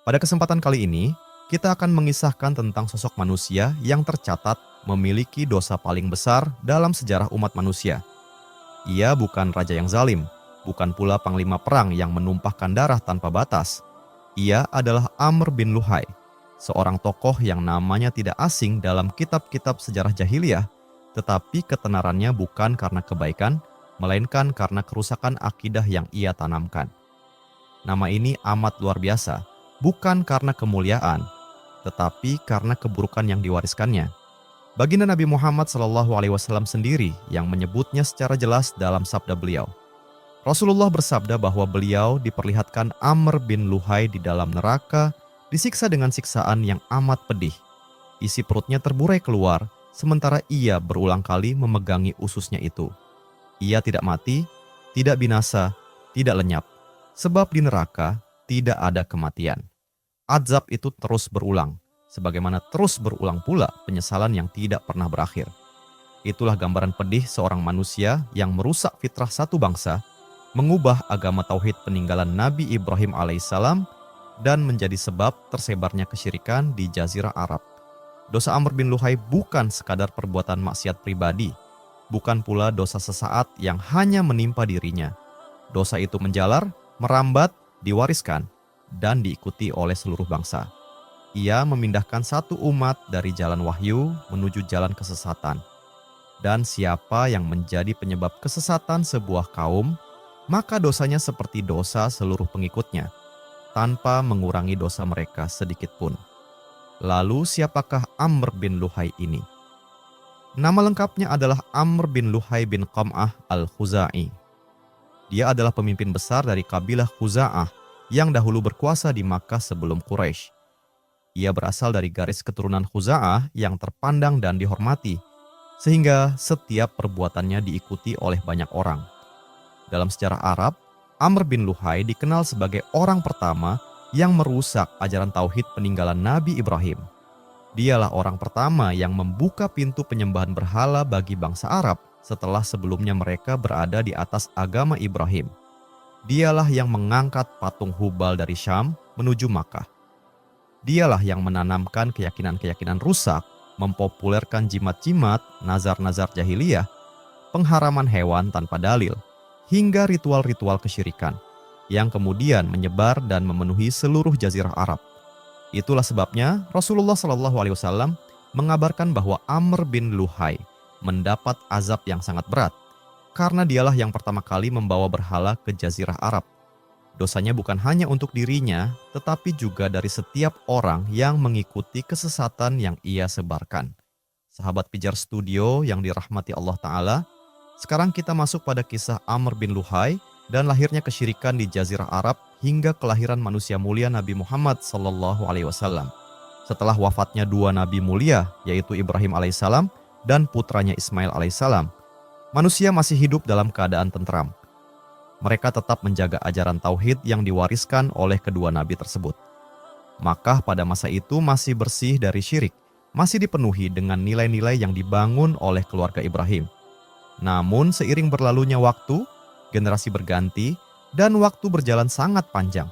Pada kesempatan kali ini, kita akan mengisahkan tentang sosok manusia yang tercatat memiliki dosa paling besar dalam sejarah umat manusia. Ia bukan raja yang zalim, bukan pula panglima perang yang menumpahkan darah tanpa batas. Ia adalah Amr bin Luhai, seorang tokoh yang namanya tidak asing dalam kitab-kitab sejarah jahiliyah, tetapi ketenarannya bukan karena kebaikan, melainkan karena kerusakan akidah yang ia tanamkan. Nama ini amat luar biasa, bukan karena kemuliaan, tetapi karena keburukan yang diwariskannya. Baginda Nabi Muhammad SAW sendiri yang menyebutnya secara jelas dalam sabda beliau. Rasulullah bersabda bahwa beliau diperlihatkan Amr bin Luhai di dalam neraka, disiksa dengan siksaan yang amat pedih. Isi perutnya terburai keluar, sementara ia berulang kali memegangi ususnya itu. Ia tidak mati, tidak binasa, tidak lenyap, sebab di neraka tidak ada kematian. Azab itu terus berulang, sebagaimana terus berulang pula penyesalan yang tidak pernah berakhir. Itulah gambaran pedih seorang manusia yang merusak fitrah satu bangsa, mengubah agama tauhid peninggalan Nabi Ibrahim alaihissalam, dan menjadi sebab tersebarnya kesyirikan di Jazirah Arab. Dosa Amr bin Luhai bukan sekadar perbuatan maksiat pribadi, bukan pula dosa sesaat yang hanya menimpa dirinya. Dosa itu menjalar, merambat, diwariskan, dan diikuti oleh seluruh bangsa. Ia memindahkan satu umat dari jalan wahyu menuju jalan kesesatan. Dan siapa yang menjadi penyebab kesesatan sebuah kaum, maka dosanya seperti dosa seluruh pengikutnya, tanpa mengurangi dosa mereka sedikit pun. Lalu siapakah Amr bin Luhai ini? Nama lengkapnya adalah Amr bin Luhai bin Qam'ah al-Khuzai. Dia adalah pemimpin besar dari kabilah Khuza'ah yang dahulu berkuasa di Makkah sebelum Quraisy. Ia berasal dari garis keturunan Khuza'ah yang terpandang dan dihormati, sehingga setiap perbuatannya diikuti oleh banyak orang. Dalam sejarah Arab, Amr bin Luhai dikenal sebagai orang pertama yang merusak ajaran tauhid peninggalan Nabi Ibrahim. Dialah orang pertama yang membuka pintu penyembahan berhala bagi bangsa Arab setelah sebelumnya mereka berada di atas agama Ibrahim. Dialah yang mengangkat patung Hubal dari Syam menuju Makkah. Dialah yang menanamkan keyakinan-keyakinan rusak, mempopulerkan jimat-jimat, nazar-nazar jahiliyah, pengharaman hewan tanpa dalil, hingga ritual-ritual kesyirikan yang kemudian menyebar dan memenuhi seluruh jazirah Arab. Itulah sebabnya Rasulullah SAW mengabarkan bahwa Amr bin Luhai mendapat azab yang sangat berat karena dialah yang pertama kali membawa berhala ke jazirah Arab. Dosanya bukan hanya untuk dirinya, tetapi juga dari setiap orang yang mengikuti kesesatan yang ia sebarkan. Sahabat Pijar Studio yang dirahmati Allah Ta'ala, sekarang kita masuk pada kisah Amr bin Luhai dan lahirnya kesyirikan di Jazirah Arab hingga kelahiran manusia mulia Nabi Muhammad SAW. Setelah wafatnya dua nabi mulia, yaitu Ibrahim alaihissalam dan putranya Ismail alaihissalam, manusia masih hidup dalam keadaan tentram. Mereka tetap menjaga ajaran tauhid yang diwariskan oleh kedua nabi tersebut. Makkah pada masa itu masih bersih dari syirik, masih dipenuhi dengan nilai-nilai yang dibangun oleh keluarga Ibrahim. Namun seiring berlalunya waktu, generasi berganti, dan waktu berjalan sangat panjang,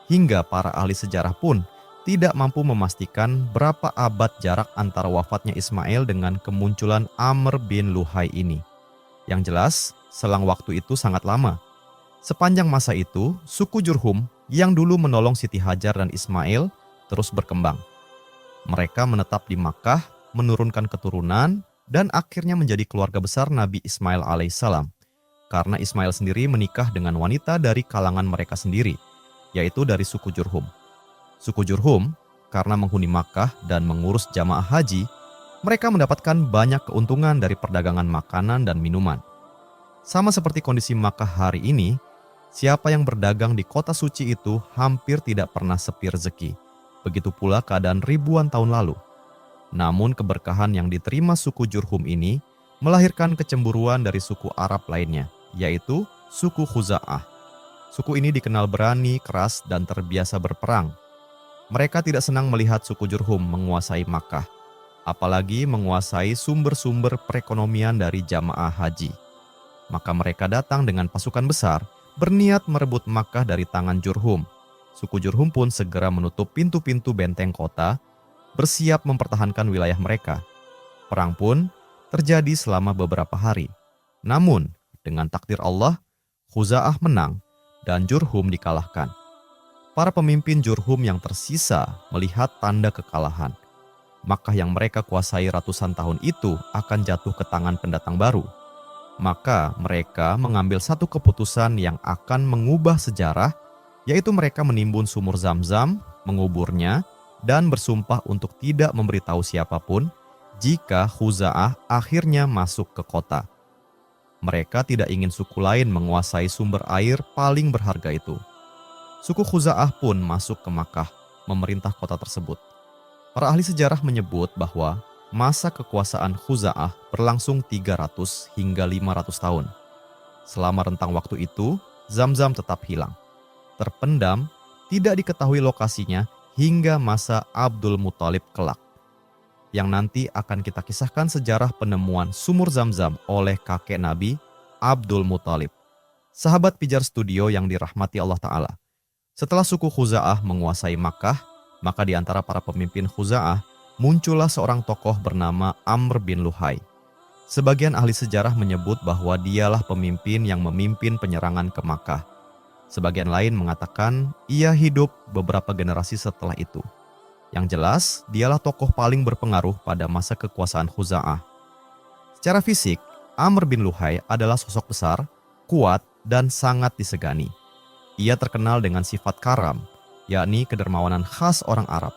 hingga para ahli sejarah pun tidak mampu memastikan berapa abad jarak antara wafatnya Ismail dengan kemunculan Amr bin Luhai ini. Yang jelas, selang waktu itu sangat lama. Sepanjang masa itu, suku Jurhum yang dulu menolong Siti Hajar dan Ismail terus berkembang. Mereka menetap di Makkah, menurunkan keturunan, dan akhirnya menjadi keluarga besar Nabi Ismail alaihissalam. Karena Ismail sendiri menikah dengan wanita dari kalangan mereka sendiri, yaitu dari suku Jurhum. Suku Jurhum, karena menghuni Makkah dan mengurus jamaah haji, mereka mendapatkan banyak keuntungan dari perdagangan makanan dan minuman. Sama seperti kondisi Makkah hari ini, siapa yang berdagang di kota suci itu hampir tidak pernah sepi rezeki. Begitu pula keadaan ribuan tahun lalu. Namun keberkahan yang diterima suku Jurhum ini melahirkan kecemburuan dari suku Arab lainnya, yaitu suku Khuza'ah. Suku ini dikenal berani, keras, dan terbiasa berperang. Mereka tidak senang melihat suku Jurhum menguasai Makkah, apalagi menguasai sumber-sumber perekonomian dari jamaah haji. Maka mereka datang dengan pasukan besar, berniat merebut Makkah dari tangan Jurhum. Suku Jurhum pun segera menutup pintu-pintu benteng kota, bersiap mempertahankan wilayah mereka. Perang pun terjadi selama beberapa hari. Namun, dengan takdir Allah, Khuza'ah menang dan Jurhum dikalahkan. Para pemimpin Jurhum yang tersisa melihat tanda kekalahan. Makkah yang mereka kuasai ratusan tahun itu akan jatuh ke tangan pendatang baru. Maka mereka mengambil satu keputusan yang akan mengubah sejarah, yaitu mereka menimbun sumur Zam-Zam, menguburnya, dan bersumpah untuk tidak memberitahu siapapun jika Khuza'ah akhirnya masuk ke kota. Mereka tidak ingin suku lain menguasai sumber air paling berharga itu. Suku Khuza'ah pun masuk ke Makkah, memerintah kota tersebut. Para ahli sejarah menyebut bahwa masa kekuasaan Khuza'ah berlangsung 300 hingga 500 tahun. Selama rentang waktu itu, Zam-Zam tetap hilang. Terpendam, tidak diketahui lokasinya hingga masa Abdul Muthalib kelak. Yang nanti akan kita kisahkan sejarah penemuan sumur Zam-Zam oleh kakek Nabi Abdul Muthalib. Sahabat Pijar Studio yang dirahmati Allah Ta'ala. Setelah suku Khuza'ah menguasai Makkah, maka di antara para pemimpin Khuza'ah muncullah seorang tokoh bernama Amr bin Luhai. Sebagian ahli sejarah menyebut bahwa dialah pemimpin yang memimpin penyerangan ke Makkah. Sebagian lain mengatakan ia hidup beberapa generasi setelah itu. Yang jelas, dialah tokoh paling berpengaruh pada masa kekuasaan Khuza'ah. Secara fisik, Amr bin Luhai adalah sosok besar, kuat, dan sangat disegani. Ia terkenal dengan sifat karam, yakni kedermawanan khas orang Arab.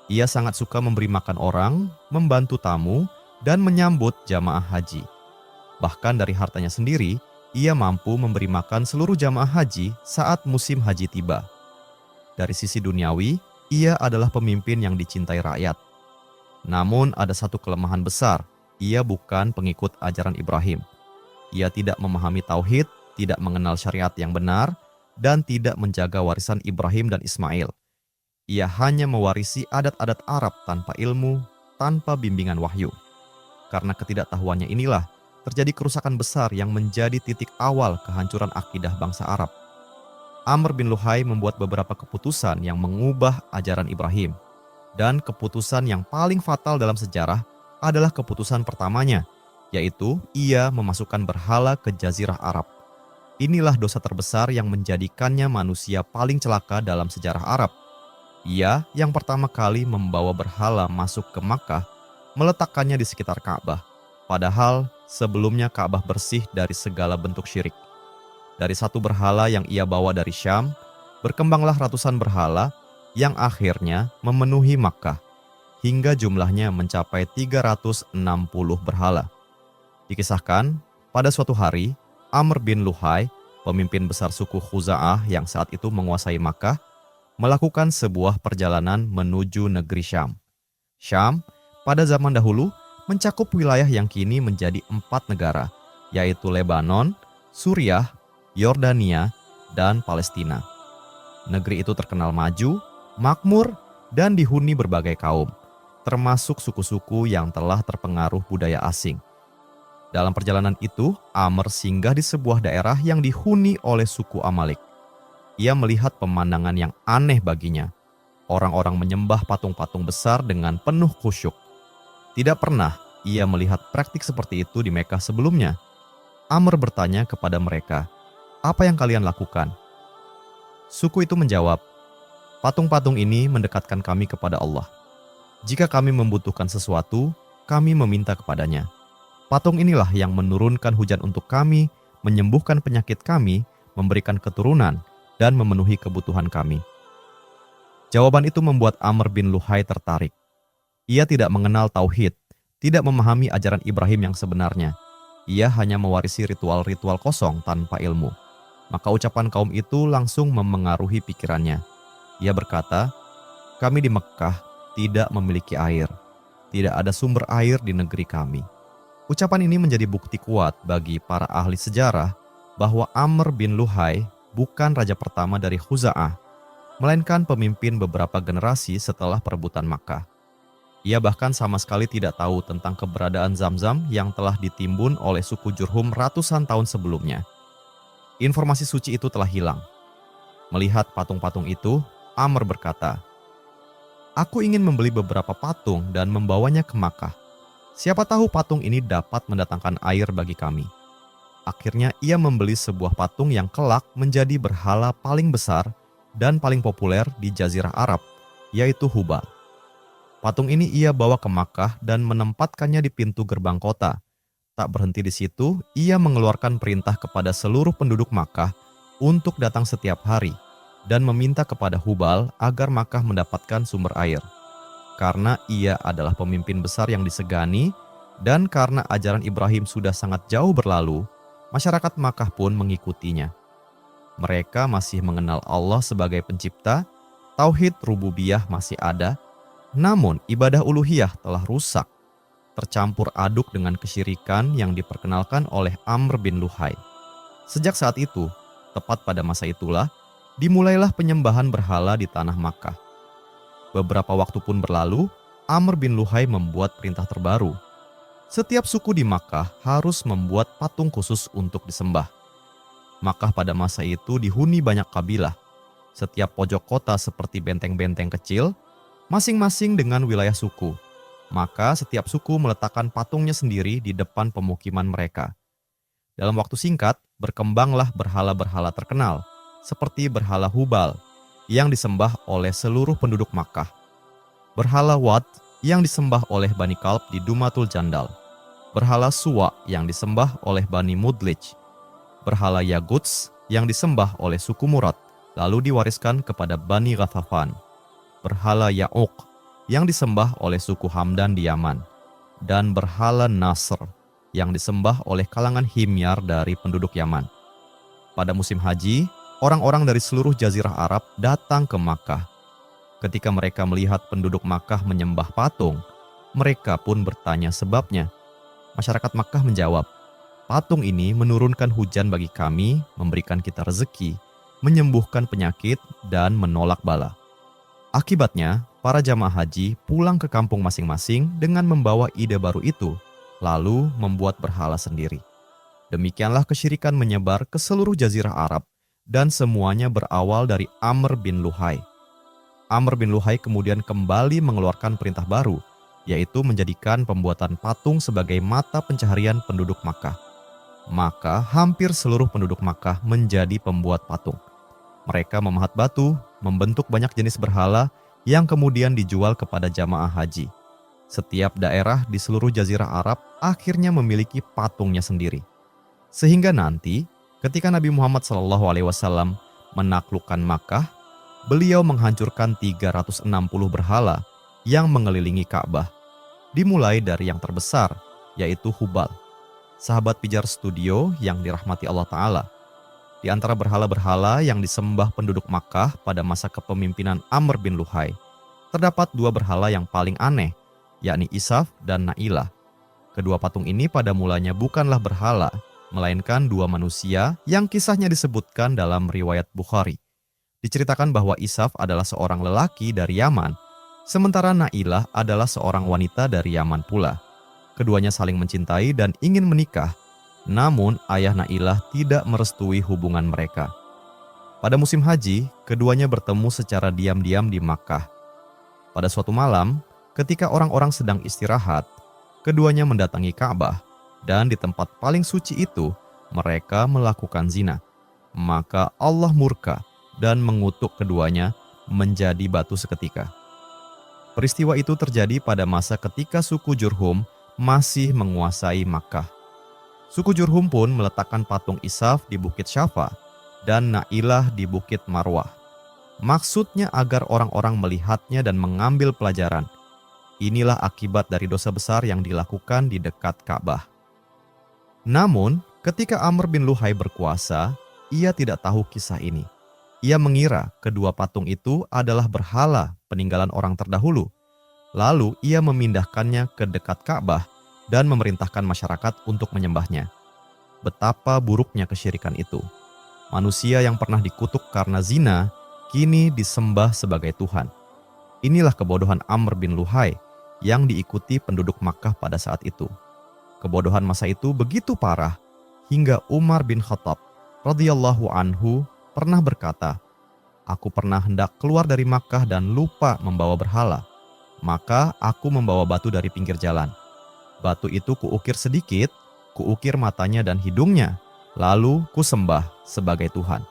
Ia sangat suka memberi makan orang, membantu tamu, dan menyambut jamaah haji. Bahkan dari hartanya sendiri, ia mampu memberi makan seluruh jamaah haji saat musim haji tiba. Dari sisi duniawi, ia adalah pemimpin yang dicintai rakyat. Namun ada satu kelemahan besar, ia bukan pengikut ajaran Ibrahim. Ia tidak memahami tauhid, tidak mengenal syariat yang benar, dan tidak menjaga warisan Ibrahim dan Ismail. Ia hanya mewarisi adat-adat Arab tanpa ilmu, tanpa bimbingan wahyu. Karena ketidaktahuannya inilah, terjadi kerusakan besar yang menjadi titik awal kehancuran akidah bangsa Arab. Amr bin Luhai membuat beberapa keputusan yang mengubah ajaran Ibrahim. Dan keputusan yang paling fatal dalam sejarah adalah keputusan pertamanya, yaitu ia memasukkan berhala ke Jazirah Arab. Inilah dosa terbesar yang menjadikannya manusia paling celaka dalam sejarah Arab. Ia yang pertama kali membawa berhala masuk ke Makkah, meletakkannya di sekitar Ka'bah. Padahal sebelumnya Ka'bah bersih dari segala bentuk syirik. Dari satu berhala yang ia bawa dari Syam, berkembanglah ratusan berhala yang akhirnya memenuhi Makkah, hingga jumlahnya mencapai 360 berhala. Dikisahkan, pada suatu hari, Amr bin Luhai, pemimpin besar suku Khuza'ah yang saat itu menguasai Makkah, melakukan sebuah perjalanan menuju negeri Syam. Syam, pada zaman dahulu, mencakup wilayah yang kini menjadi 4 negara, yaitu Lebanon, Suriah, Yordania, dan Palestina. Negeri itu terkenal maju, makmur, dan dihuni berbagai kaum, termasuk suku-suku yang telah terpengaruh budaya asing. Dalam perjalanan itu, Amr singgah di sebuah daerah yang dihuni oleh suku Amalek. Ia melihat pemandangan yang aneh baginya. Orang-orang menyembah patung-patung besar dengan penuh khusyuk. Tidak pernah ia melihat praktik seperti itu di Mekah sebelumnya. Amr bertanya kepada mereka, "Apa yang kalian lakukan?" Suku itu menjawab, "Patung-patung ini mendekatkan kami kepada Allah. Jika kami membutuhkan sesuatu, kami meminta kepadanya. Patung inilah yang menurunkan hujan untuk kami, menyembuhkan penyakit kami, memberikan keturunan, dan memenuhi kebutuhan kami." Jawaban itu membuat Amr bin Luhai tertarik. Ia tidak mengenal tauhid, tidak memahami ajaran Ibrahim yang sebenarnya. Ia hanya mewarisi ritual-ritual kosong tanpa ilmu. Maka ucapan kaum itu langsung memengaruhi pikirannya. Ia berkata, "Kami di Mekah tidak memiliki air. Tidak ada sumber air di negeri kami." Ucapan ini menjadi bukti kuat bagi para ahli sejarah bahwa Amr bin Luhai bukan raja pertama dari Khuza'ah, melainkan pemimpin beberapa generasi setelah perebutan Makkah. Ia bahkan sama sekali tidak tahu tentang keberadaan Zam-Zam yang telah ditimbun oleh suku Jurhum ratusan tahun sebelumnya. Informasi suci itu telah hilang. Melihat patung-patung itu, Amr berkata, "Aku ingin membeli beberapa patung dan membawanya ke Makkah. Siapa tahu patung ini dapat mendatangkan air bagi kami." Akhirnya ia membeli sebuah patung yang kelak menjadi berhala paling besar dan paling populer di Jazirah Arab, yaitu Hubal. Patung ini ia bawa ke Makkah dan menempatkannya di pintu gerbang kota. Tak berhenti di situ, ia mengeluarkan perintah kepada seluruh penduduk Makkah untuk datang setiap hari dan meminta kepada Hubal agar Makkah mendapatkan sumber air. Karena ia adalah pemimpin besar yang disegani dan karena ajaran Ibrahim sudah sangat jauh berlalu, masyarakat Makkah pun mengikutinya. Mereka masih mengenal Allah sebagai pencipta, tauhid rububiyah masih ada, namun ibadah uluhiyah telah rusak, tercampur aduk dengan kesyirikan yang diperkenalkan oleh Amr bin Luhai. Sejak saat itu, tepat pada masa itulah, dimulailah penyembahan berhala di tanah Makkah. Beberapa waktu pun berlalu, Amr bin Luhai membuat perintah terbaru. Setiap suku di Makkah harus membuat patung khusus untuk disembah. Makkah pada masa itu dihuni banyak kabilah. Setiap pojok kota seperti benteng-benteng kecil, masing-masing dengan wilayah suku. Maka setiap suku meletakkan patungnya sendiri di depan pemukiman mereka. Dalam waktu singkat, berkembanglah berhala-berhala terkenal, seperti berhala Hubal, yang disembah oleh seluruh penduduk Makkah. Berhala Wat, yang disembah oleh Bani Kalb di Dumatul Jandal. Berhala Suwa, yang disembah oleh Bani Mudlij. Berhala Yaguts, yang disembah oleh suku Murad, lalu diwariskan kepada Bani Ghathafan. Berhala Ya'uq, yang disembah oleh suku Hamdan di Yaman, dan berhala Nasr, yang disembah oleh kalangan Himyar dari penduduk Yaman. Pada musim haji, orang-orang dari seluruh Jazirah Arab datang ke Makkah. Ketika mereka melihat penduduk Makkah menyembah patung, mereka pun bertanya sebabnya. Masyarakat Makkah menjawab, "Patung ini menurunkan hujan bagi kami, memberikan kita rezeki, menyembuhkan penyakit, dan menolak bala." Akibatnya, para jamaah haji pulang ke kampung masing-masing dengan membawa ide baru itu, lalu membuat berhala sendiri. Demikianlah kesyirikan menyebar ke seluruh Jazirah Arab, dan semuanya berawal dari Amr bin Luhai. Amr bin Luhai kemudian kembali mengeluarkan perintah baru, yaitu menjadikan pembuatan patung sebagai mata pencaharian penduduk Makkah. Maka hampir seluruh penduduk Makkah menjadi pembuat patung. Mereka memahat batu, membentuk banyak jenis berhala yang kemudian dijual kepada jamaah haji. Setiap daerah di seluruh Jazirah Arab akhirnya memiliki patungnya sendiri. Sehingga nanti, ketika Nabi Muhammad SAW menaklukkan Makkah, beliau menghancurkan 360 berhala yang mengelilingi Ka'bah. Dimulai dari yang terbesar, yaitu Hubal, sahabat pijar studio yang dirahmati Allah Ta'ala. Di antara berhala-berhala yang disembah penduduk Makkah pada masa kepemimpinan Amr bin Luhai, terdapat dua berhala yang paling aneh, yakni Isaf dan Na'ilah. Kedua patung ini pada mulanya bukanlah berhala, melainkan dua manusia yang kisahnya disebutkan dalam riwayat Bukhari. Diceritakan bahwa Isaf adalah seorang lelaki dari Yaman, sementara Na'ilah adalah seorang wanita dari Yaman pula. Keduanya saling mencintai dan ingin menikah, namun ayah Na'ilah tidak merestui hubungan mereka. Pada musim haji, keduanya bertemu secara diam-diam di Makkah. Pada suatu malam, ketika orang-orang sedang istirahat, keduanya mendatangi Ka'bah, dan di tempat paling suci itu, mereka melakukan zina. Maka Allah murka dan mengutuk keduanya menjadi batu seketika. Peristiwa itu terjadi pada masa ketika suku Jurhum masih menguasai Makkah. Suku Jurhum pun meletakkan patung Isaf di Bukit Syafa dan Na'ilah di Bukit Marwah. Maksudnya agar orang-orang melihatnya dan mengambil pelajaran. Inilah akibat dari dosa besar yang dilakukan di dekat Ka'bah. Namun, ketika Amr bin Luhai berkuasa, ia tidak tahu kisah ini. Ia mengira kedua patung itu adalah berhala peninggalan orang terdahulu. Lalu ia memindahkannya ke dekat Ka'bah dan memerintahkan masyarakat untuk menyembahnya. Betapa buruknya kesyirikan itu. Manusia yang pernah dikutuk karena zina, kini disembah sebagai Tuhan. Inilah kebodohan Amr bin Luhai yang diikuti penduduk Makkah pada saat itu. Kebodohan masa itu begitu parah, hingga Umar bin Khattab radhiyallahu anhu pernah berkata, Aku pernah hendak keluar dari Makkah dan lupa membawa berhala. Maka aku membawa batu dari pinggir jalan. Batu itu kuukir sedikit, kuukir matanya dan hidungnya, lalu kusembah sebagai Tuhan.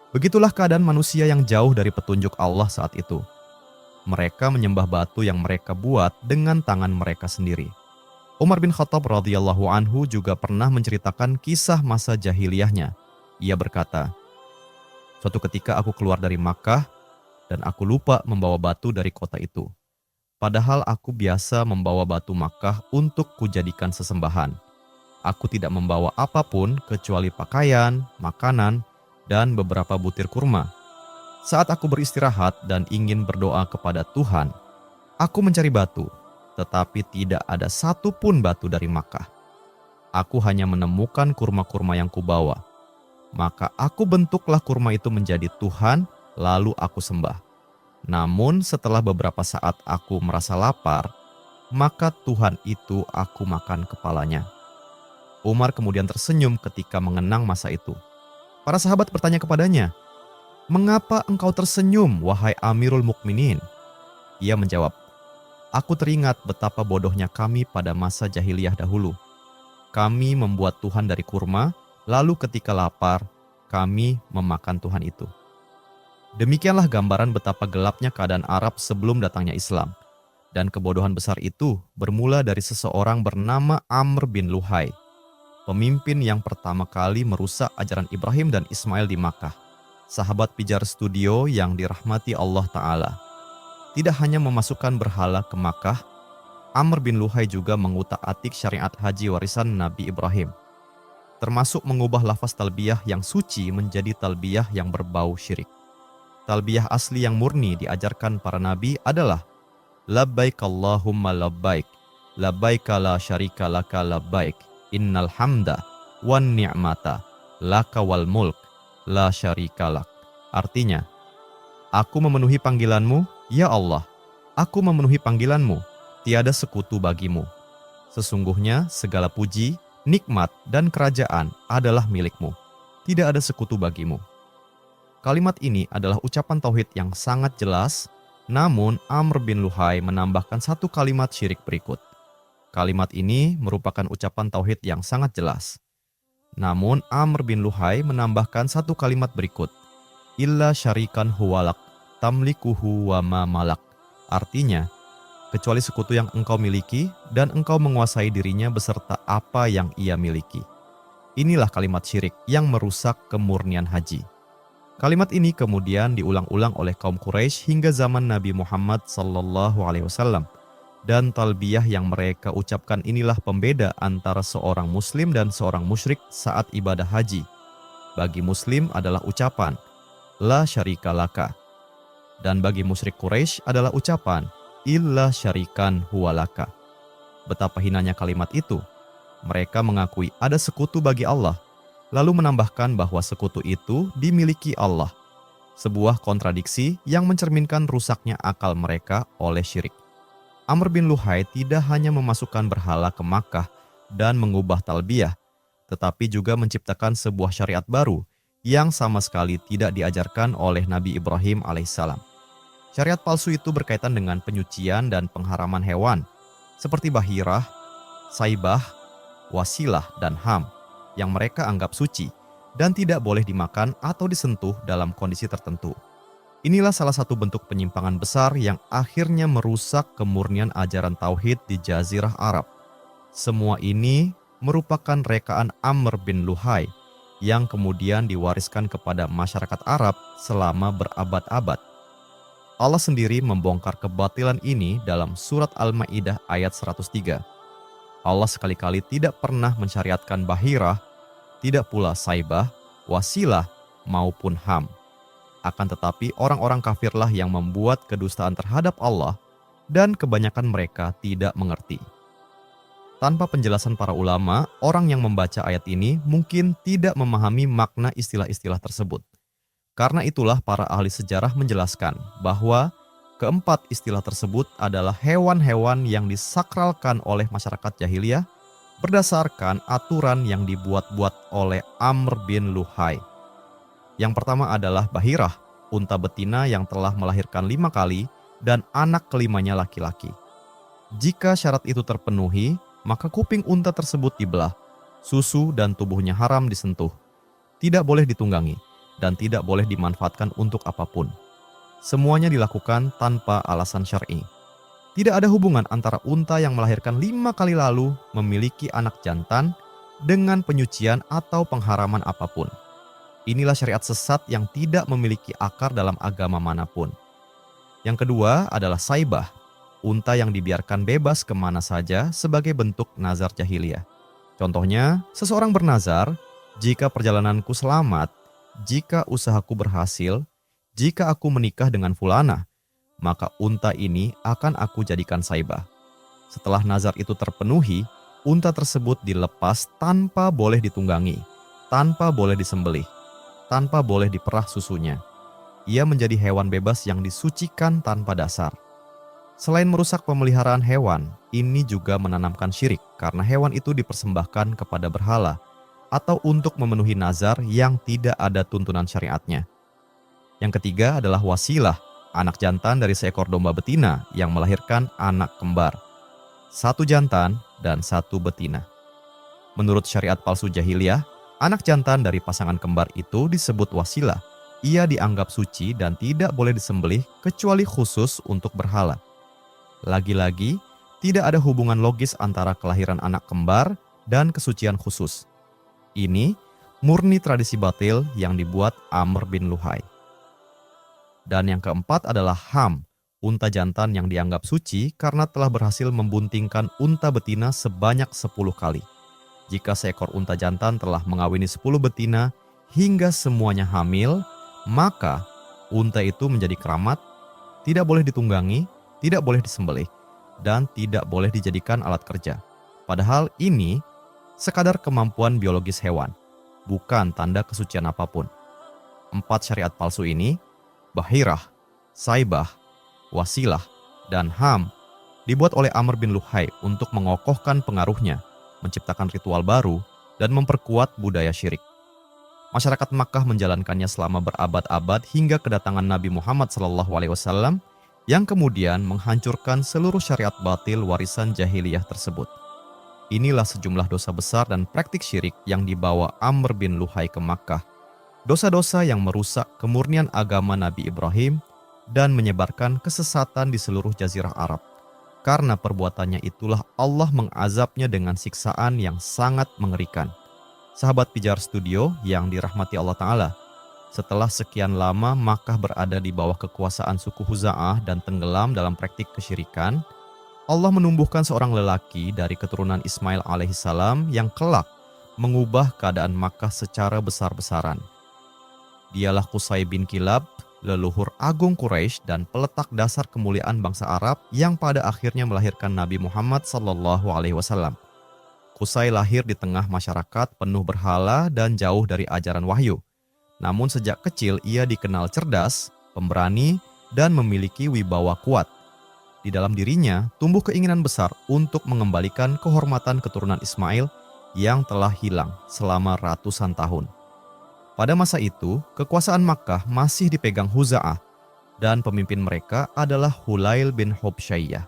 Begitulah keadaan manusia yang jauh dari petunjuk Allah saat itu. Mereka menyembah batu yang mereka buat dengan tangan mereka sendiri. Umar bin Khattab radhiyallahu anhu juga pernah menceritakan kisah masa jahiliyahnya. Ia berkata, "Suatu ketika aku keluar dari Makkah dan aku lupa membawa batu dari kota itu. Padahal aku biasa membawa batu Makkah untuk kujadikan sesembahan. Aku tidak membawa apapun kecuali pakaian, makanan, dan beberapa butir kurma. Saat aku beristirahat dan ingin berdoa kepada Tuhan, aku mencari batu, tetapi tidak ada satupun batu dari Makkah. Aku hanya menemukan kurma-kurma yang kubawa. Maka aku bentuklah kurma itu menjadi Tuhan, lalu aku sembah. Namun setelah beberapa saat aku merasa lapar, maka Tuhan itu aku makan kepalanya." Umar kemudian tersenyum ketika mengenang masa itu. Para sahabat bertanya kepadanya, "Mengapa engkau tersenyum, wahai Amirul Mukminin?" Ia menjawab, "Aku teringat betapa bodohnya kami pada masa jahiliyah dahulu. Kami membuat Tuhan dari kurma, lalu ketika lapar, kami memakan Tuhan itu." Demikianlah gambaran betapa gelapnya keadaan Arab sebelum datangnya Islam. Dan kebodohan besar itu bermula dari seseorang bernama Amr bin Luhai, pemimpin yang pertama kali merusak ajaran Ibrahim dan Ismail di Makkah. Sahabat pijar studio yang dirahmati Allah Ta'ala. Tidak hanya memasukkan berhala ke Makkah, Amr bin Luhai juga mengutak-atik syariat haji warisan Nabi Ibrahim, termasuk mengubah lafaz talbiyah yang suci menjadi talbiyah yang berbau syirik. Talbiyah asli yang murni diajarkan para nabi adalah labbaik Allahumma labbaik, labbaik la syarika laka labbaik, innal hamda wan ni'mata laka wal mulk la syarika lak. Artinya, aku memenuhi panggilanmu, ya Allah. Aku memenuhi panggilanmu, tiada sekutu bagimu. Sesungguhnya segala puji, nikmat, dan kerajaan adalah milikmu. Tidak ada sekutu bagimu. Kalimat ini adalah ucapan tauhid yang sangat jelas, namun Amr bin Luhai menambahkan satu kalimat syirik berikut. Kalimat ini merupakan ucapan tauhid yang sangat jelas. Namun Amr bin Luhai menambahkan satu kalimat berikut, illa syarikan huwalak tamlikuhu wa ma malak. Artinya, kecuali sekutu yang engkau miliki dan engkau menguasai dirinya beserta apa yang ia miliki. Inilah kalimat syirik yang merusak kemurnian haji. Kalimat ini kemudian diulang-ulang oleh kaum Quraisy hingga zaman Nabi Muhammad SAW. Dan talbiyah yang mereka ucapkan inilah pembeda antara seorang muslim dan seorang musyrik saat ibadah haji. Bagi muslim adalah ucapan la syarika laka, dan bagi musyrik Quraisy adalah ucapan illa syarikan huwalaka. Betapa hinanya kalimat itu. Mereka mengakui ada sekutu bagi Allah, lalu menambahkan bahwa sekutu itu dimiliki Allah. Sebuah kontradiksi yang mencerminkan rusaknya akal mereka oleh syirik. Amr bin Luhai tidak hanya memasukkan berhala ke Makkah dan mengubah talbiyah, tetapi juga menciptakan sebuah syariat baru yang sama sekali tidak diajarkan oleh Nabi Ibrahim alaihissalam. Syariat palsu itu berkaitan dengan penyucian dan pengharaman hewan, seperti bahirah, saibah, wasilah, dan ham, yang mereka anggap suci dan tidak boleh dimakan atau disentuh dalam kondisi tertentu. Inilah salah satu bentuk penyimpangan besar yang akhirnya merusak kemurnian ajaran tauhid di Jazirah Arab. Semua ini merupakan rekaan Amr bin Luhai yang kemudian diwariskan kepada masyarakat Arab selama berabad-abad. Allah sendiri membongkar kebatilan ini dalam surat Al-Maidah ayat 103. Allah sekali-kali tidak pernah mensyariatkan bahirah, tidak pula saibah, wasilah, maupun ham. Akan tetapi orang-orang kafirlah yang membuat kedustaan terhadap Allah dan kebanyakan mereka tidak mengerti. Tanpa penjelasan para ulama, orang yang membaca ayat ini mungkin tidak memahami makna istilah-istilah tersebut. Karena itulah para ahli sejarah menjelaskan bahwa keempat istilah tersebut adalah hewan-hewan yang disakralkan oleh masyarakat jahiliyah berdasarkan aturan yang dibuat-buat oleh Amr bin Luhai. Yang pertama adalah bahirah, unta betina yang telah melahirkan 5 kali, dan anak kelimanya laki-laki. Jika syarat itu terpenuhi, maka kuping unta tersebut dibelah, susu dan tubuhnya haram disentuh, tidak boleh ditunggangi, dan tidak boleh dimanfaatkan untuk apapun. Semuanya dilakukan tanpa alasan syar'i. Tidak ada hubungan antara unta yang melahirkan 5 kali lalu memiliki anak jantan dengan penyucian atau pengharaman apapun. Inilah syariat sesat yang tidak memiliki akar dalam agama manapun. Yang kedua adalah saibah, unta yang dibiarkan bebas kemana saja sebagai bentuk nazar jahiliyah. Contohnya, seseorang bernazar, jika perjalananku selamat, jika usahaku berhasil, jika aku menikah dengan fulana, maka unta ini akan aku jadikan saibah. Setelah nazar itu terpenuhi, unta tersebut dilepas tanpa boleh ditunggangi, tanpa boleh disembelih, tanpa boleh diperah susunya. Ia menjadi hewan bebas yang disucikan tanpa dasar. Selain merusak pemeliharaan hewan, ini juga menanamkan syirik karena hewan itu dipersembahkan kepada berhala atau untuk memenuhi nazar yang tidak ada tuntunan syariatnya. Yang ketiga adalah wasilah, anak jantan dari seekor domba betina yang melahirkan anak kembar. 1 jantan dan 1 betina. Menurut syariat palsu jahiliyah, anak jantan dari pasangan kembar itu disebut wasilah. Ia dianggap suci dan tidak boleh disembelih kecuali khusus untuk berhala. Lagi-lagi, tidak ada hubungan logis antara kelahiran anak kembar dan kesucian khusus. Ini murni tradisi batil yang dibuat Amr bin Luhai. Dan yang keempat adalah ham, unta jantan yang dianggap suci karena telah berhasil membuntingkan unta betina sebanyak 10 kali. Jika seekor unta jantan telah mengawini 10 betina hingga semuanya hamil, maka unta itu menjadi keramat, tidak boleh ditunggangi, tidak boleh disembelih, dan tidak boleh dijadikan alat kerja. Padahal ini sekadar kemampuan biologis hewan, bukan tanda kesucian apapun. 4 syariat palsu ini, bahirah, saibah, wasilah, dan ham, dibuat oleh Amr bin Luhai untuk mengokohkan pengaruhnya, menciptakan ritual baru, dan memperkuat budaya syirik. Masyarakat Makkah menjalankannya selama berabad-abad hingga kedatangan Nabi Muhammad SAW yang kemudian menghancurkan seluruh syariat batil warisan jahiliyah tersebut. Inilah sejumlah dosa besar dan praktik syirik yang dibawa Amr bin Luhai ke Makkah. Dosa-dosa yang merusak kemurnian agama Nabi Ibrahim dan menyebarkan kesesatan di seluruh jazirah Arab. Karena perbuatannya itulah Allah mengazabnya dengan siksaan yang sangat mengerikan. Sahabat Pijar Studio yang dirahmati Allah Ta'ala, setelah sekian lama Makkah berada di bawah kekuasaan suku Huza'ah dan tenggelam dalam praktik kesyirikan, Allah menumbuhkan seorang lelaki dari keturunan Ismail alaihissalam yang kelak mengubah keadaan Makkah secara besar-besaran. Dialah Qusay bin Kilab, leluhur agung Quraisy dan peletak dasar kemuliaan bangsa Arab yang pada akhirnya melahirkan Nabi Muhammad SAW. Qusay lahir di tengah masyarakat penuh berhala dan jauh dari ajaran wahyu. Namun sejak kecil ia dikenal cerdas, pemberani, dan memiliki wibawa kuat. Di dalam dirinya tumbuh keinginan besar untuk mengembalikan kehormatan keturunan Ismail yang telah hilang selama ratusan tahun. Pada masa itu, kekuasaan Makkah masih dipegang Huza'ah dan pemimpin mereka adalah Hulail bin Hubshayyah.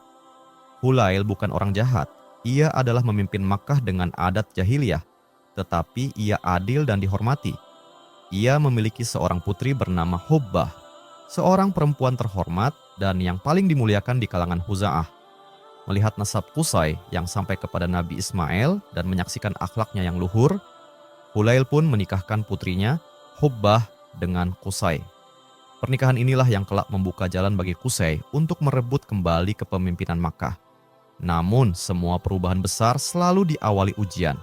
Hulail bukan orang jahat, ia adalah memimpin Makkah dengan adat jahiliyah, tetapi ia adil dan dihormati. Ia memiliki seorang putri bernama Hubbah, seorang perempuan terhormat dan yang paling dimuliakan di kalangan Huza'ah. Melihat nasab Qusay yang sampai kepada Nabi Ismail dan menyaksikan akhlaknya yang luhur, Hulail pun menikahkan putrinya Hubbah dengan Qusay. Pernikahan inilah yang kelak membuka jalan bagi Qusay untuk merebut kembali kepemimpinan Makkah. Namun semua perubahan besar selalu diawali ujian.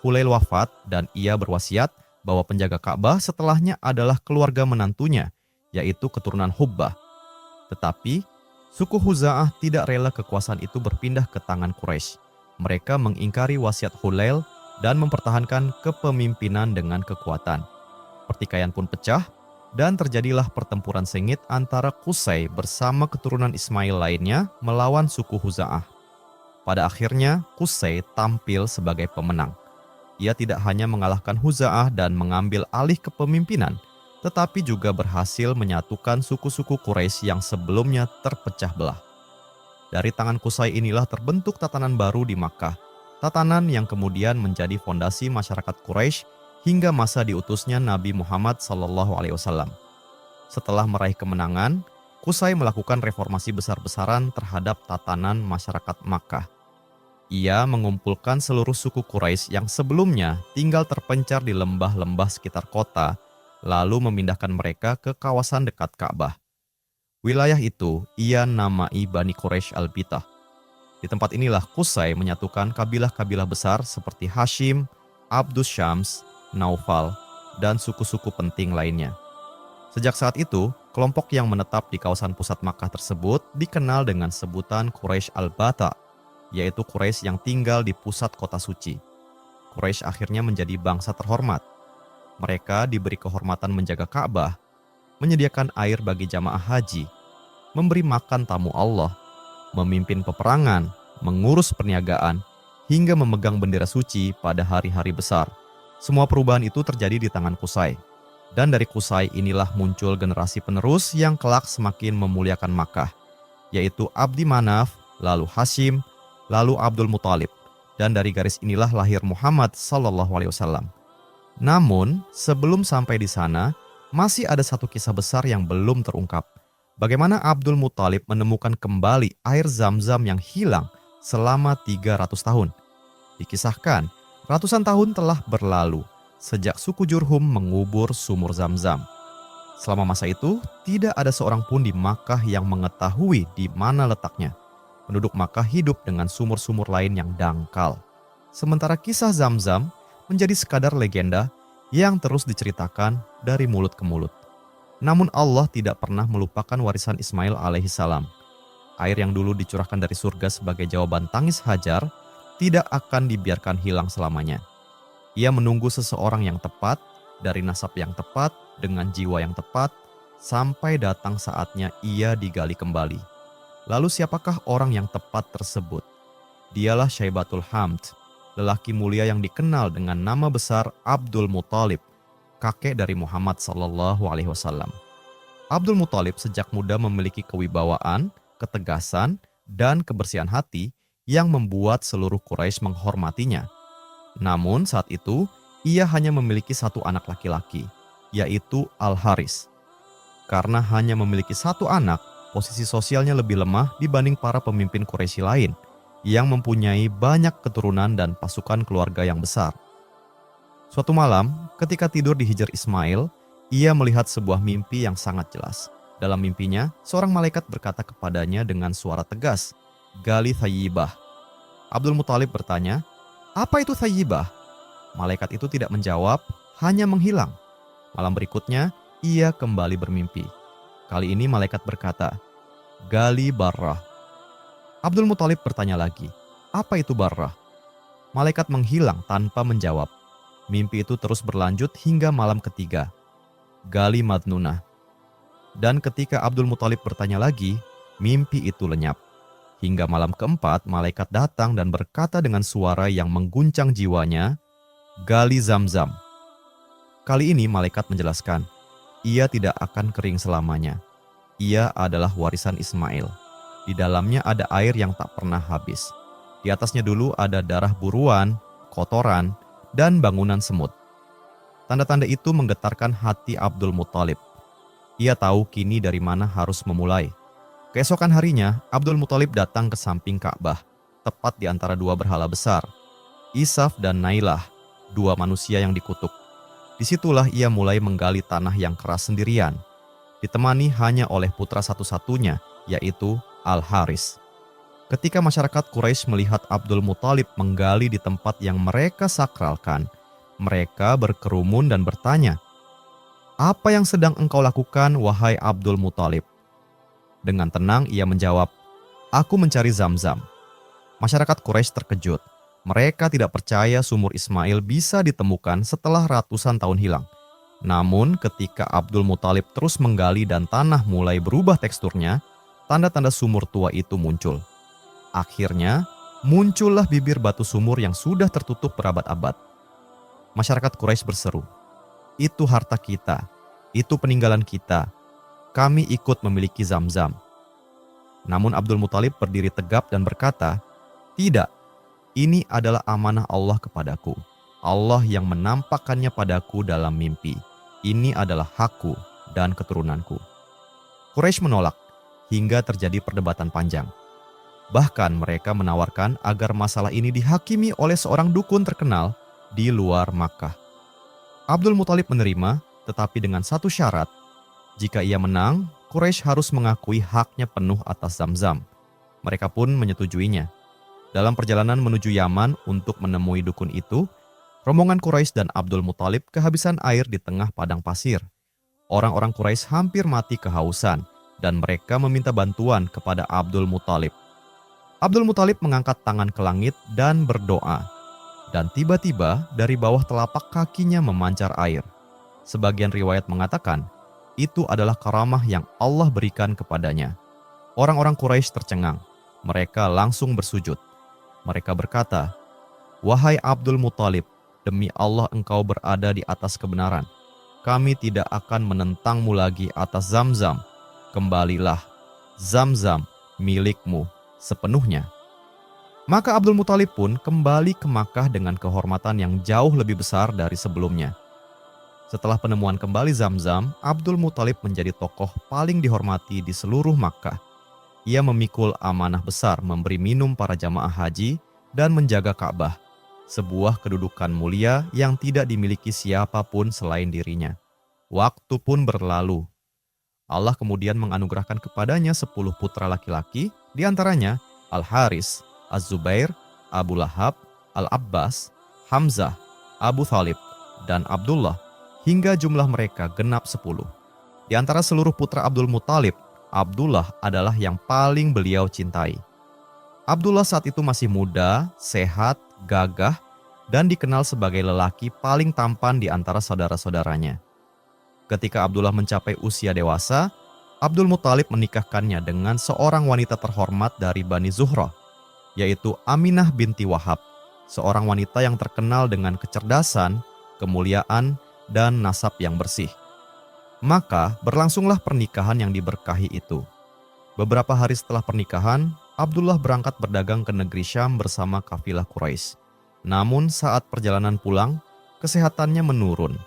Hulail wafat dan ia berwasiat bahwa penjaga Ka'bah setelahnya adalah keluarga menantunya, yaitu keturunan Hubbah. Tetapi, suku Huza'ah tidak rela kekuasaan itu berpindah ke tangan Quraisy. Mereka mengingkari wasiat Hulail dan mempertahankan kepemimpinan dengan kekuatan. Pertikaian pun pecah, dan terjadilah pertempuran sengit antara Qusay bersama keturunan Ismail lainnya melawan suku Huza'ah. Pada akhirnya, Qusay tampil sebagai pemenang. Ia tidak hanya mengalahkan Huza'ah dan mengambil alih kepemimpinan, tetapi juga berhasil menyatukan suku-suku Quraisy yang sebelumnya terpecah belah. Dari tangan Qusay inilah terbentuk tatanan baru di Makkah, tatanan yang kemudian menjadi fondasi masyarakat Quraisy hingga masa diutusnya Nabi Muhammad SAW. Setelah meraih kemenangan, Qusay melakukan reformasi besar-besaran terhadap tatanan masyarakat Makkah. Ia mengumpulkan seluruh suku Quraisy yang sebelumnya tinggal terpencar di lembah-lembah sekitar kota, lalu memindahkan mereka ke kawasan dekat Ka'bah. Wilayah itu ia namai Bani Quraisy Al-Bitah. Di tempat inilah Qusay menyatukan kabilah-kabilah besar seperti Hashim, Abdus Syams, Naufal, dan suku-suku penting lainnya. Sejak saat itu, kelompok yang menetap di kawasan pusat Makkah tersebut dikenal dengan sebutan Quraisy Al-Bata, yaitu Quraisy yang tinggal di pusat kota suci. Quraisy akhirnya menjadi bangsa terhormat. Mereka diberi kehormatan menjaga Ka'bah, menyediakan air bagi jamaah haji, memberi makan tamu Allah, memimpin peperangan, mengurus perniagaan, hingga memegang bendera suci pada hari-hari besar. Semua perubahan itu terjadi di tangan Qusay. Dan dari Qusay inilah muncul generasi penerus yang kelak semakin memuliakan Makkah, yaitu Abdi Manaf, lalu Hashim, lalu Abdul Muthalib. Dan dari garis inilah lahir Muhammad SAW. Namun, sebelum sampai di sana, masih ada satu kisah besar yang belum terungkap. Bagaimana Abdul Muthalib menemukan kembali air Zam-Zam yang hilang selama 300 tahun. Dikisahkan, ratusan tahun telah berlalu sejak suku Jurhum mengubur sumur Zam-Zam. Selama masa itu, tidak ada seorang pun di Makkah yang mengetahui di mana letaknya. Penduduk Makkah hidup dengan sumur-sumur lain yang dangkal. Sementara kisah Zam-Zam menjadi sekadar legenda yang terus diceritakan dari mulut ke mulut. Namun Allah tidak pernah melupakan warisan Ismail alaihissalam. Air yang dulu dicurahkan dari surga sebagai jawaban tangis Hajar tidak akan dibiarkan hilang selamanya. Ia menunggu seseorang yang tepat, dari nasab yang tepat, dengan jiwa yang tepat, sampai datang saatnya ia digali kembali. Lalu siapakah orang yang tepat tersebut? Dialah Syaibatul Hamd, lelaki mulia yang dikenal dengan nama besar Abdul Muthalib, kakek dari Muhammad SAW. Abdul Muthalib sejak muda memiliki kewibawaan, ketegasan, dan kebersihan hati yang membuat seluruh Quraisy menghormatinya. Namun saat itu, ia hanya memiliki satu anak laki-laki, yaitu Al-Haris. Karena hanya memiliki satu anak, posisi sosialnya lebih lemah dibanding para pemimpin Quraisy lain yang mempunyai banyak keturunan dan pasukan keluarga yang besar. Suatu malam, ketika tidur di hijr Ismail, ia melihat sebuah mimpi yang sangat jelas. Dalam mimpinya, seorang malaikat berkata kepadanya dengan suara tegas, "Gali Thayyibah." Abdul Muthalib bertanya, "Apa itu Thayyibah?" Malaikat itu tidak menjawab, hanya menghilang. Malam berikutnya, ia kembali bermimpi. Kali ini malaikat berkata, "Gali Barrah." Abdul Muthalib bertanya lagi, "Apa itu Barrah?" Malaikat menghilang tanpa menjawab. Mimpi itu terus berlanjut hingga malam ketiga, Gali Madnunah. Dan ketika Abdul Muthalib bertanya lagi, mimpi itu lenyap. Hingga malam keempat, malaikat datang dan berkata dengan suara yang mengguncang jiwanya, "Gali Zam-Zam." Kali ini malaikat menjelaskan, ia tidak akan kering selamanya. Ia adalah warisan Ismail. Di dalamnya ada air yang tak pernah habis. Di atasnya dulu ada darah buruan, kotoran, dan bangunan semut. Tanda-tanda itu menggetarkan hati Abdul Muthalib. Ia tahu kini dari mana harus memulai. Keesokan harinya, Abdul Muthalib datang ke samping Ka'bah, tepat di antara dua berhala besar, Isaf dan Nailah, dua manusia yang dikutuk. Disitulah ia mulai menggali tanah yang keras sendirian, ditemani hanya oleh putra satu-satunya, yaitu Al-Haris. Ketika masyarakat Quraisy melihat Abdul Muthalib menggali di tempat yang mereka sakralkan, mereka berkerumun dan bertanya, "Apa yang sedang engkau lakukan, wahai Abdul Muthalib?" Dengan tenang ia menjawab, "Aku mencari Zam-Zam." Masyarakat Quraisy terkejut. Mereka tidak percaya sumur Ismail bisa ditemukan setelah ratusan tahun hilang. Namun ketika Abdul Muthalib terus menggali dan tanah mulai berubah teksturnya, tanda-tanda sumur tua itu muncul. Akhirnya, muncullah bibir batu sumur yang sudah tertutup berabad-abad. Masyarakat Quraisy berseru, "Itu harta kita, Itu peninggalan kita. Kami ikut memiliki Zamzam." Namun Abdul Muthalib berdiri tegap dan berkata, "Tidak, ini adalah amanah Allah kepadaku. Allah yang menampakkannya padaku dalam mimpi. Ini adalah hakku dan keturunanku." Quraisy menolak hingga terjadi perdebatan panjang. Bahkan mereka menawarkan agar masalah ini dihakimi oleh seorang dukun terkenal di luar Makkah. Abdul Muthalib menerima, tetapi dengan satu syarat. Jika ia menang, Quraisy harus mengakui haknya penuh atas Zamzam. Mereka pun menyetujuinya. Dalam perjalanan menuju Yaman untuk menemui dukun itu, rombongan Quraisy dan Abdul Muthalib kehabisan air di tengah padang pasir. Orang-orang Quraisy hampir mati kehausan dan mereka meminta bantuan kepada Abdul Muthalib. Abdul Muthalib mengangkat tangan ke langit dan berdoa. Dan tiba-tiba dari bawah telapak kakinya memancar air. Sebagian riwayat mengatakan, itu adalah karamah yang Allah berikan kepadanya. Orang-orang Quraisy tercengang. Mereka langsung bersujud. Mereka berkata, "Wahai Abdul Muthalib, demi Allah engkau berada di atas kebenaran. Kami tidak akan menentangmu lagi atas Zamzam. Kembalilah, Zamzam milikmu sepenuhnya." Maka Abdul Muthalib pun kembali ke Makkah dengan kehormatan yang jauh lebih besar dari sebelumnya. Setelah penemuan kembali Zamzam, Abdul Muthalib menjadi tokoh paling dihormati di seluruh Makkah. Ia memikul amanah besar memberi minum para jamaah haji dan menjaga Ka'bah, sebuah kedudukan mulia yang tidak dimiliki siapapun selain dirinya. Waktu pun berlalu. Allah kemudian menganugerahkan kepadanya 10 putra laki-laki, di antaranya Al-Haris, Az-Zubair, Abu Lahab, Al-Abbas, Hamzah, Abu Thalib, dan Abdullah, hingga jumlah mereka genap 10. Di antara seluruh putra Abdul Muthalib, Abdullah adalah yang paling beliau cintai. Abdullah saat itu masih muda, sehat, gagah, dan dikenal sebagai lelaki paling tampan di antara saudara-saudaranya. Ketika Abdullah mencapai usia dewasa, Abdul Muthalib menikahkannya dengan seorang wanita terhormat dari Bani Zuhrah, yaitu Aminah binti Wahab, seorang wanita yang terkenal dengan kecerdasan, kemuliaan, dan nasab yang bersih. Maka berlangsunglah pernikahan yang diberkahi itu. Beberapa hari setelah pernikahan, Abdullah berangkat berdagang ke negeri Syam bersama kafilah Quraisy. Namun saat perjalanan pulang, kesehatannya menurun.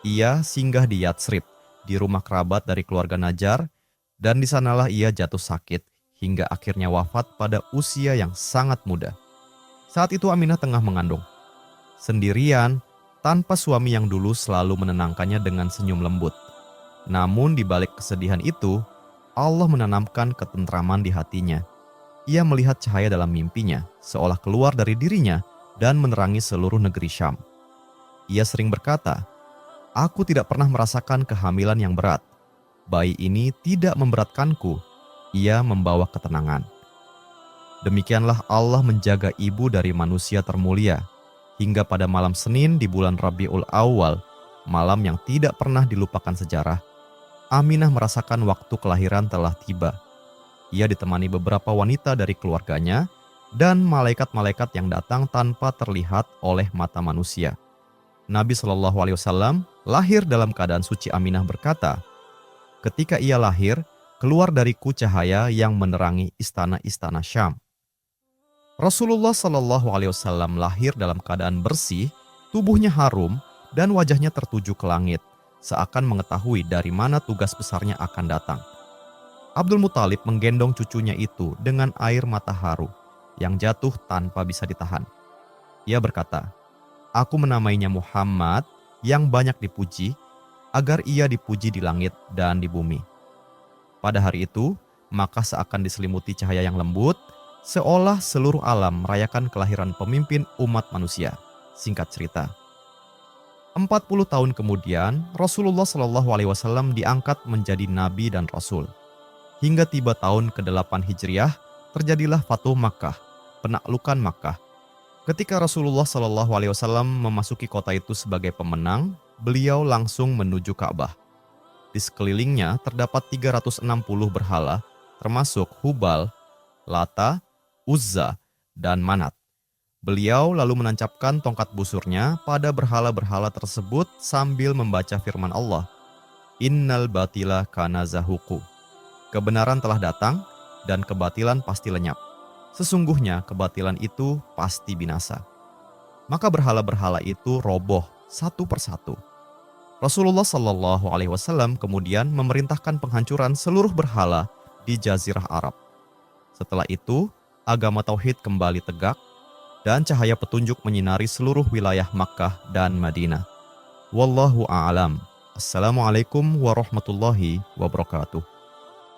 Ia singgah di Yatsrib, di rumah kerabat dari keluarga Najjar, dan di sanalah ia jatuh sakit hingga akhirnya wafat pada usia yang sangat muda. Saat itu Aminah tengah mengandung. Sendirian, tanpa suami yang dulu selalu menenangkannya dengan senyum lembut. Namun di balik kesedihan itu, Allah menanamkan ketentraman di hatinya. Ia melihat cahaya dalam mimpinya, seolah keluar dari dirinya dan menerangi seluruh negeri Syam. Ia sering berkata, "Aku tidak pernah merasakan kehamilan yang berat. Bayi ini tidak memberatkanku, ia membawa ketenangan." Demikianlah Allah menjaga ibu dari manusia termulia, hingga pada malam Senin di bulan Rabiul Awal, malam yang tidak pernah dilupakan sejarah, Aminah merasakan waktu kelahiran telah tiba. Ia ditemani beberapa wanita dari keluarganya dan malaikat-malaikat yang datang tanpa terlihat oleh mata manusia. Nabi SAW lahir dalam keadaan suci. Aminah berkata, "Ketika ia lahir, keluar dariku cahaya yang menerangi istana-istana Syam." Rasulullah SAW lahir dalam keadaan bersih, tubuhnya harum, dan wajahnya tertuju ke langit, seakan mengetahui dari mana tugas besarnya akan datang. Abdul Muthalib menggendong cucunya itu dengan air mata haru yang jatuh tanpa bisa ditahan. Ia berkata, "Aku menamainya Muhammad yang banyak dipuji, agar ia dipuji di langit dan di bumi." Pada hari itu, maka seakan diselimuti cahaya yang lembut, seolah seluruh alam merayakan kelahiran pemimpin umat manusia. Singkat cerita, 40 tahun kemudian, Rasulullah SAW diangkat menjadi nabi dan rasul. Hingga tiba tahun ke-8 Hijriah, terjadilah Fatuh Makkah, penaklukan Makkah. Ketika Rasulullah SAW memasuki kota itu sebagai pemenang, beliau langsung menuju Ka'bah. Di sekelilingnya terdapat 360 berhala, termasuk Hubal, Lata, Uzza, dan Manat. Beliau lalu menancapkan tongkat busurnya pada berhala-berhala tersebut sambil membaca firman Allah, Innal batila kana zahuqu. Kebenaran telah datang dan kebatilan pasti lenyap. Sesungguhnya kebatilan itu pasti binasa. Maka berhala-berhala itu roboh satu persatu. Rasulullah Shallallahu Alaihi Wasallam kemudian memerintahkan penghancuran seluruh berhala di Jazirah Arab. Setelah itu, agama tauhid kembali tegak dan cahaya petunjuk menyinari seluruh wilayah Makkah dan Madinah. Wallahu a'lam. Assalamualaikum warahmatullahi wabarakatuh.